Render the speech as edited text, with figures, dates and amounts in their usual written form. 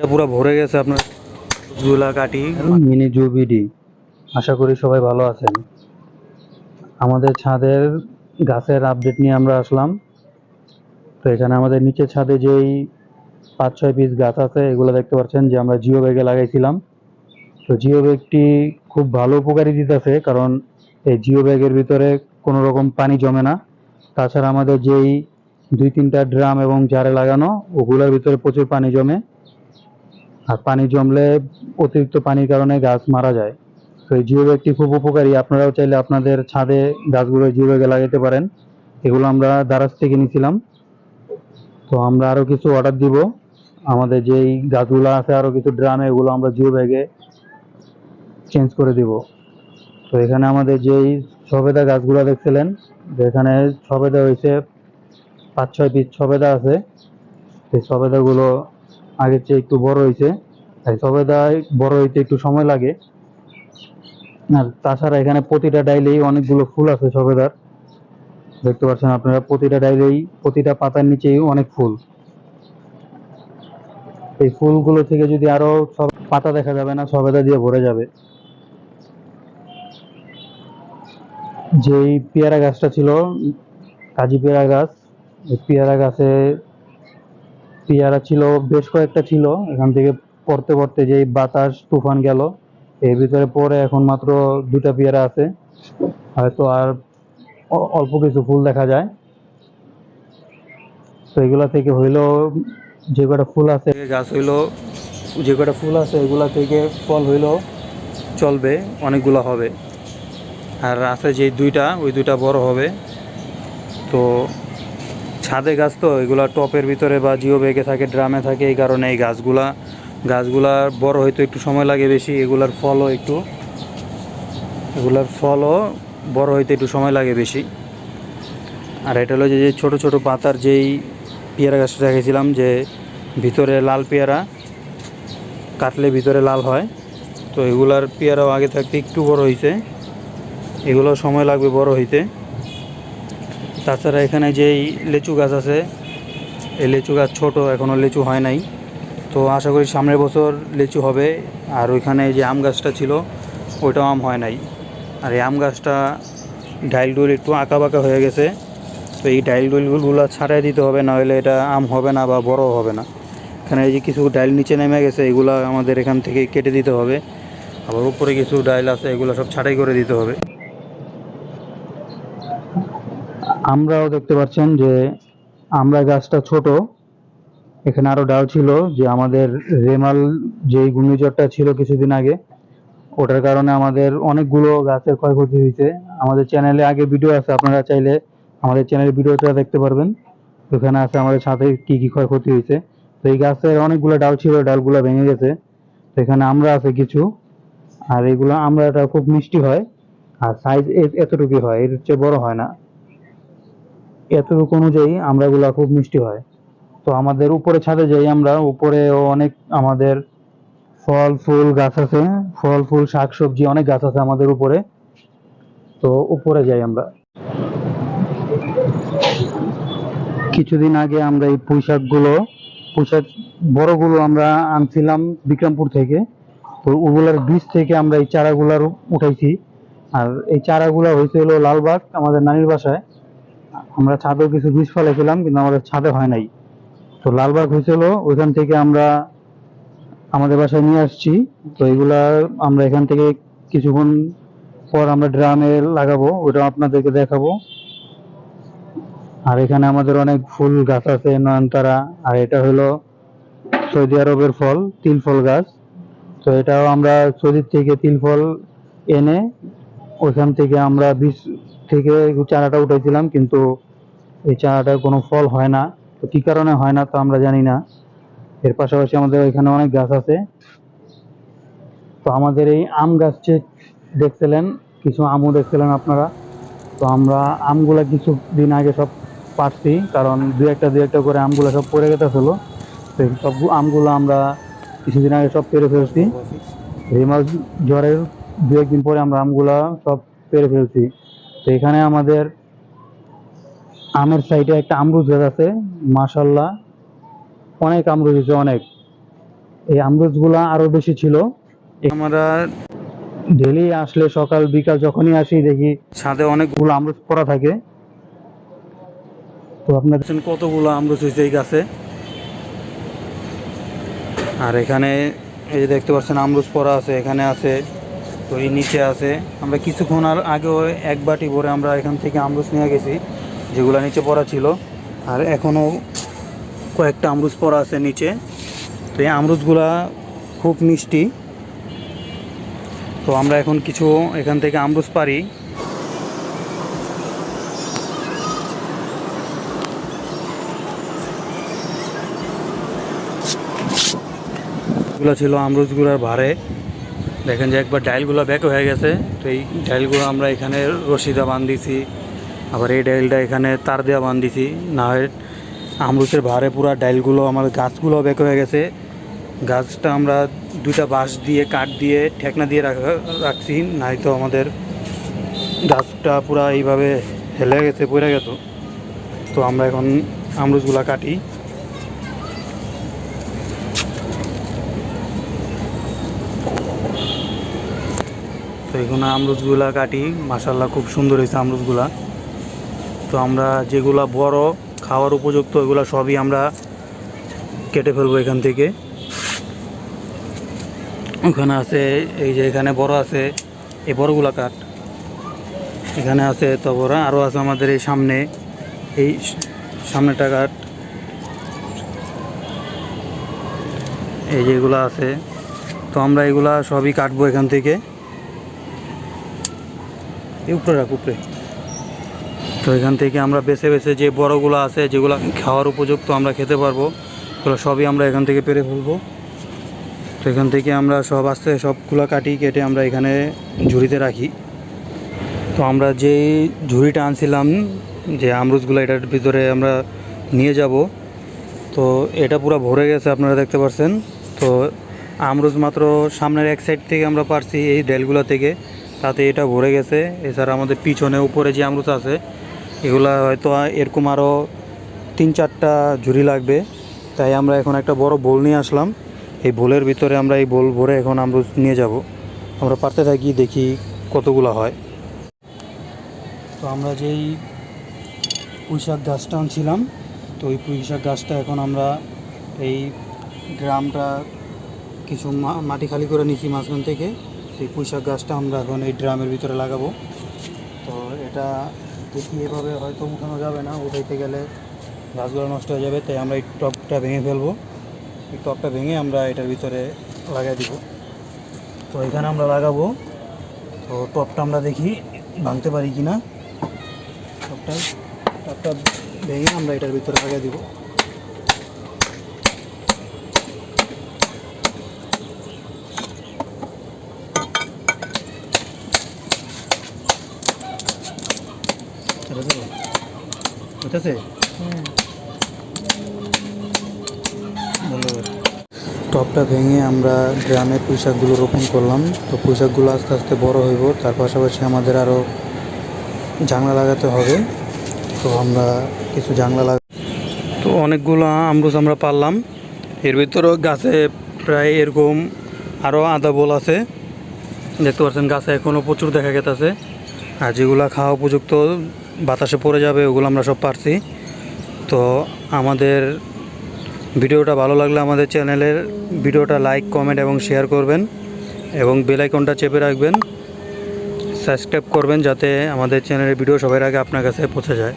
পুরো ভরে গেছে আপনার গুলা কাটি। মিনি জুবিডি। আশা করি সবাই ভালো আছেন। আমাদের ছাদের গাছের আপডেট নিয়ে আমরা আসলাম। তো এখানে আমাদের নিচের ছাদে যেই 5-6 পিস গাছ আছে এগুলো দেখতে পাচ্ছেন যে আমরা জিও ব্যাগে লাগাইছিলাম। তো জিও ব্যাগটি খুব ভালো উপকারী দিতেছে, কারণ এই জিও ব্যাগের ভিতরে কোনো রকম পানি জমে না। তাছাড়া আমাদের যেই 2-3টা ড্রাম এবং জারে লাগানো ওগুলোর ভিতরে প্রচুর পানি জমে, আর পানি জমলে অতিরিক্ত পানির কারণে গাছ মারা যায়। তো এই জিও ব্যাগটি খুব উপকারী, আপনারাও চাইলে আপনাদের ছাদে গাছগুলো জিও ব্যাগে লাগাতে পারেন। এগুলো আমরা দারাজ থেকে নিয়েছিলাম। তো আমরা আরও কিছু অর্ডার দিব। আমাদের যেই গাছগুলো আছে আরও কিছু ড্রামে এগুলো আমরা জিও ব্যাগে চেঞ্জ করে দিব। তো এখানে আমাদের যেই সবেদা গাছগুলো দেখছিলেন, যে এখানে সবেদা হয়েছে 5-6 পিস সবেদা আছে। এই সবেদাগুলো আগের চেয়ে একটু বড় হয়েছে। তাই সবেদায় বড় হইতে একটু সময় লাগে। আর তাছাড়া এখানে প্রতিটা ডাইলেই অনেকগুলো ফুল আছে সবেদার। দেখতে পাচ্ছেন আপনারা প্রতিটা ডাইলেই প্রতিটা পাতার নিচেই অনেক ফুল। এই ফুলগুলো থেকে যদি আরো সব পাতা দেখা যাবে না, সবেদা দিয়ে ভরে যাবে। যেই পেয়ারা গাছটা ছিল, কাজি পেয়ারা গাছ, এই পেয়ারা গাছে পেয়ারা ছিল বেশ কয়েকটা ছিল। এখান থেকে পড়তে পড়তে যেই বাতাস তুফান গেল, এর ভিতরে পরে এখন মাত্র 2টা পেয়ারা আছে। হয়তো আর অল্প কিছু ফুল দেখা যায়। তো এগুলা থেকে হইলো যে কটা ফুল আছে, গাছ হইলো যে কটা ফুল আছে এগুলা থেকে ফল হইলো চলবে, অনেকগুলো হবে। আর আছে যে দুইটা, ওই দুইটা বড় হবে। তো ছাদে গাছ তো এগুলা টপের ভিতরে বা জিও ব্যাগে থাকে, ড্রামে থাকে, এই কারণে এই গাছগুলা বড় হইতে একটু সময় লাগে বেশি। এগুলার ফলও বড় হইতে একটু সময় লাগে বেশি। আর এটা হলো যে ছোট ছোট পাতার যেই পেয়ারা গাছটা রেখেছিলাম, যে ভিতরে লাল পেয়ারা, কাটলে ভিতরে লাল হয়। তো এগুলার পেয়ারাও আগে থাকতে একটু বড় হয়েছে, এগুলো সময় লাগবে বড় হইতে। তাছাড়া এখানে যেই লিচু গাছ আছে, এই লিচু গাছ ছোট, এখনও লিচু হয় নাই। তো আশা করি সামনের বছর লিচু হবে। আর ওইখানে যে আম গাছটা ছিল ওইটাও আম হয় নাই। আর এই আম গাছটা ডাইল ডুল একটু আঁকা বাঁকা হয়ে গেছে। তো এই ডাইল ডুলগুলো ছাড়াই দিতে হবে, না হলে এটা আম হবে না বা বড় হবে না। এখানে এই যে কিছু ডাইল নিচে নেমে গেছে, এগুলো আমাদের এখান থেকে কেটে দিতে হবে। আবার উপরে কিছু ডাইল আছে, এগুলো সব ছাঁটাই করে দিতে হবে। আমরাও দেখতে পাচ্ছেন যে আমরা গাছটা ছোট। এখানে আরো ডাল ছিল যে আমাদের রেমাল যে ঘূর্ণিঝড়টা ছিল কিছুদিন আগে, ওটার কারণে আমাদের অনেকগুলো গাছের ক্ষয়ক্ষতি হয়েছে। আমাদের চ্যানেলে আগে ভিডিও আছে, আপনারা চাইলে আমাদের চ্যানেলের ভিডিওটা দেখতে পারবেন। ওখানে আছে আমাদের সাথে কি কি ক্ষয়ক্ষতি হয়েছে। তো এই গাছের অনেকগুলো ডাল ছিল, ডালগুলো ভেঙে গেছে। তো এখানে আমরা আছে কিছু। আর এগুলো আমরাটা খুব মিষ্টি হয়, আর সাইজ এতটুকু হয়, এর চেয়ে বড় হয় না। এতটুকু অনুযায়ী আমরাগুলা খুব মিষ্টি হয়। তো আমাদের উপরে ছাদে যাই আমরা, উপরেও অনেক আমাদের ফল ফুল গাছ আছে। ফল ফুল শাকসবজি অনেক গাছ আছে আমাদের উপরে। তো উপরে যাই আমরা। কিছুদিন আগে আমরা এই পুঁইশাক বড়গুলো আমরা আনছিলাম বিক্রমপুর থেকে। তো ওগুলার বীজ থেকে আমরা এই চারাগুলার উঠাইছি। আর এই চারাগুলা হয়েছে হলো লালবাগ, আমাদের নানির বাসায়। আমরা ছাদেও কিছু বীজ ফেলেছিলাম, কিন্তু আমাদের ছাদে হয় নাই। তো লালবাগ হয়েছিল, ওইখান থেকে আমরা আমাদের বাসায় নিয়ে আসছি। তো এগুলা আমরা এখান থেকে কিছুক্ষণ পর আমরা ড্রামে লাগাবো, ওটা আপনাদেরকে দেখাবো। আর এখানে আমাদের অনেক ফুল গাছ আছে, নয়নতারা। আর এটা হলো সৌদি আরবের ফল, তিল ফল গাছ। তো এটাও আমরা সৌদি থেকে তিল ফল এনে ওইখান থেকে আমরা বীজ থেকে চারাটা উঠাইছিলাম, কিন্তু এই চারাটার কোনো ফল হয় না। তো কি কারণে হয় না তা আমরা জানি না। এর পাশাপাশি আমাদের এখানে অনেক গাছ আছে। তো আমাদের এই আম গাছটি দেখছিলেন, কিছু আমও দেখছিলেন আপনারা। তো আমরা আমগুলা কিছুদিন আগে সব পারছি, কারণ দু একটা করে আমগুলা সব পড়ে গেছিল। তো এই সব আমগুলো আমরা কিছুদিন আগে সব পেরে ফেলছি। রিমাল জ্বরের 2-1 দিন পরে আমরা আমগুলা সব পেরে ফেলছি। তো এখানে আমাদের আমের সাইডে একটা আমরুদ গাছ আছে, মাশাল্লাহ অনেক আমরুদ হয়েছে, অনেক। এই আমরুজগুলা আরো বেশি ছিল। আমরা ডেলি আসলে সকাল বিকাল যখনই আসি দেখি ছাদে অনেকগুলো আমরুজ পড়া থাকে। তো আপনাদের দেখছেন কতগুলো আমরুজ হয়েছে এই গাছে। আর এখানে এই যে দেখতে পাচ্ছেন আমরুজ পড়া আছে, এখানে আছে, তো এই নিচে আছে। আমরা কিছুক্ষণ আর আগেও এক বাটি ভরে আমরা এখান থেকে আমরুজ নিয়ে গেছি, যেগুলো নিচে পড়া ছিল। আর এখনও কয়েকটা আমরুজ পড়া আছে নিচে। তো এই আমরুজগুলা খুব মিষ্টি। তো আমরা এখন কিছু এখান থেকে আমরুজ পারি। এগুলো ছিল আমরুজগুলার ভারে। দেখেন যে একবার ডাইলগুলো ব্যাক হয়ে গেছে। তো এই ডাইলগুলো আমরা এখানে রশিদা বান্ধিছি, আবার এই ডাইলটা এখানে তার দেওয়া বান্ধিছি। না হয় আমরুজের ভারে পুরা ডাইলগুলো আমাদের গাছগুলো ব্যাক হয়ে গেছে। গাছটা আমরা দুইটা বাঁশ দিয়ে কাঠ দিয়ে ঠেকনা দিয়ে রাখছি, নয়তো আমাদের গাছটা পুরা এইভাবে হেলে গেছে, পড়ে গেত। তো আমরা এখন আমরুজগুলা কাটি। তো এখানে আমরুজগুলা কাটি, মাশাআল্লাহ খুব সুন্দর হয়েছে আমরুজগুলা। তো আমরা যেগুলা বড় খাওয়ার উপযুক্ত এগুলা সবই আমরা কেটে ফেলবো এখান থেকে। ওখানে আছে, এই যে এখানে বড় আছে, এই বড়গুলা কাঠ এখানে আছে। তো বড় আরও আছে আমাদের এই সামনে, এই সামনেটা কাঠ, এই যেগুলো আছে। তো আমরা এগুলা সবই কাটবো এখান থেকে। এই উপরে রাখ, উপরে। তো এখান থেকে আমরা বেছে বেছে যে বড়গুলো আছে, যেগুলো খাওয়ার উপযুক্ত আমরা খেতে পারবো, ওগুলো সবই আমরা এখান থেকে পেরে ফেলবো। তো এখান থেকে আমরা সব আস্তে সবগুলো কাটি, কেটে আমরা এখানে ঝুড়িতে রাখি। তো আমরা যেই ঝুড়িটা আনছিলাম যে আমরুজগুলো, এটার ভিতরে আমরা নিয়ে যাব। তো এটা পুরো ভরে গেছে, আপনারা দেখতে পাচ্ছেন। তো আমরুজ মাত্র সামনের এক সাইড থেকে আমরা পারছি এই ডেলগুলো থেকে, তাতে এটা ভরে গেছে। এছাড়া আমাদের পিছনে উপরে যে আমরুজ আছে এগুলা হয়তো এরকম আরও 3-4টা ঝুড়ি লাগবে। তাই আমরা এখন একটা বড় বোল নিয়ে আসলাম। এই বোলের ভিতরে আমরা এই বোল ভরে এখন আমরুজ নিয়ে যাব। আমরা পারতে থাকি, দেখি কতগুলো হয়। তো আমরা যেই পুঁইশাক গাছটা আনছিলাম, তো ওই পুঁইশাক গাছটা এখন আমরা এই গ্রামটা কিছু মাটি খালি করে নিয়েছি মাঝখান থেকে। এই পুঁইশাক গাছটা আমরা এখন এই ড্রামের ভিতরে লাগাবো। তো এটা দেখি এভাবে হয়তো উঠানো যাবে না, উঠাইতে গেলে গাছগুলো নষ্ট হয়ে যাবে। তাই আমরা এই টবটা ভেঙে ফেলবো। এই টবটা ভেঙে আমরা এটার ভিতরে লাগাই দিব। তো এখানে আমরা লাগাবো। তো টবটা আমরা দেখি ভাঙতে পারি কি না। টবটা ভেঙে আমরা এটার ভিতরে লাগাই দিব। বুঝতেছে? টবটা ভেঙে আমরা গ্রামে পুঁইশাকগুলো রোপণ করলাম। তো পুঁইশাকগুলো আস্তে আস্তে বড় হইব, তার পাশাপাশি আমাদের আরও জাংলা লাগাতে হবে। তো আমরা কিছু জাংলা তো অনেকগুলো আমরুজ আমরা পারলাম। এর ভিতরেও গাছে প্রায় এরকম আরও আধা বোল আছে, দেখতে পাচ্ছেন। গাছে এখনও প্রচুর দেখা গেছে। আর যেগুলো খাওয়া উপযুক্ত বাতাসে পড়ে যাবে ওগুলো আমরা সব পারছি। তো আমাদের ভিডিওটা ভালো লাগলে আমাদের চ্যানেলের ভিডিওটা লাইক, কমেন্ট এবং শেয়ার করবেন, এবং বেল আইকনটা চেপে রাখবেন, সাবস্ক্রাইব করবেন, যাতে আমাদের চ্যানেলের ভিডিও সবার আগে আপনার কাছে পৌঁছে যায়।